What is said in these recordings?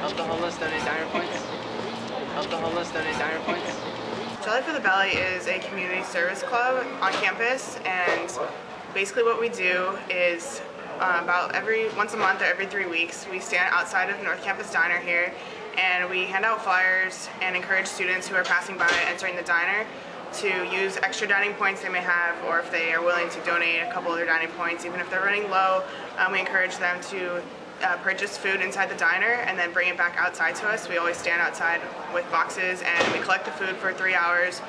Help the homeless donate diner points. Help the homeless donate diner points. Jelly for the Belly is a community service club on campus, and basically what we do is about once a month or every 3 weeks, we stand outside of North Campus Diner here and we hand out flyers and encourage students who are passing by entering the diner to use extra dining points they may have, or if they are willing to donate a couple of their dining points, even if they're running low, we encourage them to purchase food inside the diner and then bring it back outside to us. We always stand outside with boxes and we collect the food for 3 hours,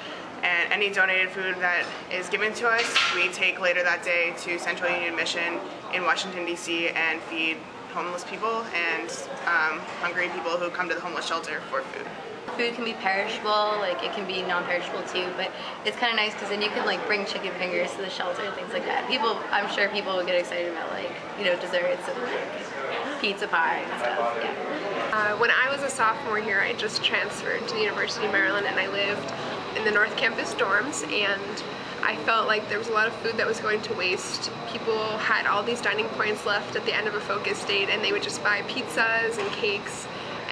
and any donated food that is given to us we take later that day to Central Union Mission in Washington, D.C. and feed homeless people and hungry people who come to the homeless shelter for food. Food can be perishable, like it can be non-perishable too, but it's kind of nice because then you can like bring chicken fingers to the shelter and things like that. I'm sure people will get excited about, like, you know, desserts and like pizza pie and stuff. Yeah. When I was a sophomore here, I just transferred to the University of Maryland and I lived in the North Campus dorms, and I felt like there was a lot of food that was going to waste. People had all these dining points left at the end of a focus date and they would just buy pizzas and cakes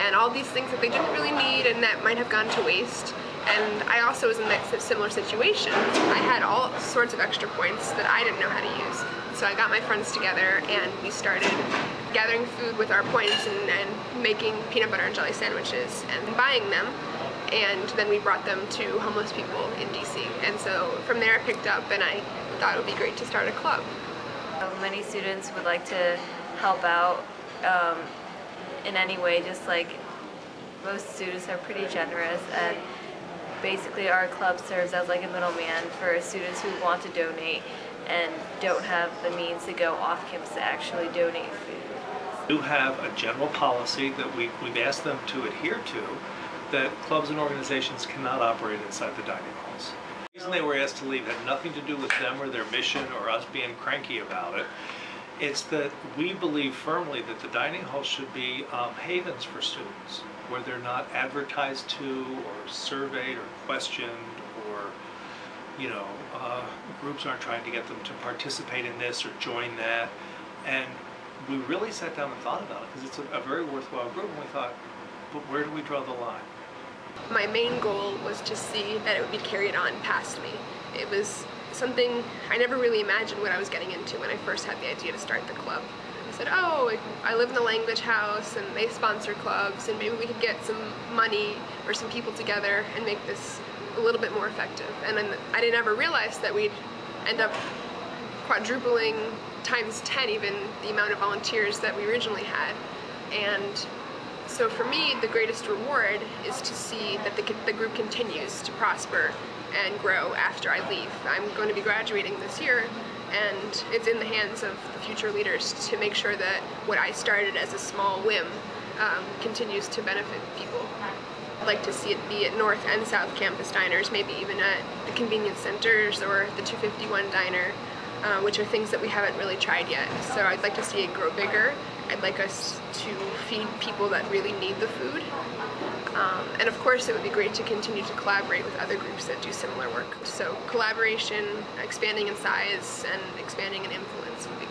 and all these things that they didn't really need and that might have gone to waste. And I also was in that similar situation. I had all sorts of extra points that I didn't know how to use. So I got my friends together and we started gathering food with our points and making peanut butter and jelly sandwiches and buying them. And then we brought them to homeless people in DC. And so from there I picked up and I thought it would be great to start a club. Many students would like to help out in any way, just like most students are pretty generous, and basically our club serves as like a middleman for students who want to donate and don't have the means to go off campus to actually donate food. We do have a general policy that we've asked them to adhere to, that clubs and organizations cannot operate inside the dining halls. The reason they were asked to leave had nothing to do with them or their mission or us being cranky about it. It's that we believe firmly that the dining halls should be havens for students, where they're not advertised to or surveyed or questioned, or, you know, groups aren't trying to get them to participate in this or join that. And we really sat down and thought about it because it's a very worthwhile group, and we thought, but where do we draw the line? My main goal was to see that it would be carried on past me. It was something I never really imagined what I was getting into when I first had the idea to start the club. I said, oh, I live in the language house and they sponsor clubs and maybe we could get some money or some people together and make this a little bit more effective. And then I didn't ever realize that we'd end up quadrupling, times 10 even, the amount of volunteers that we originally had. And so for me, the greatest reward is to see that the group continues to prosper and grow after I leave. I'm going to be graduating this year, and it's in the hands of the future leaders to make sure that what I started as a small whim continues to benefit people. I'd like to see it be at North and South Campus diners, maybe even at the convenience centers or the 251 diner, which are things that we haven't really tried yet. So I'd like to see it grow bigger. I'd like us to feed people that really need the food. And of course it would be great to continue to collaborate with other groups that do similar work. So collaboration, expanding in size, and expanding in influence would be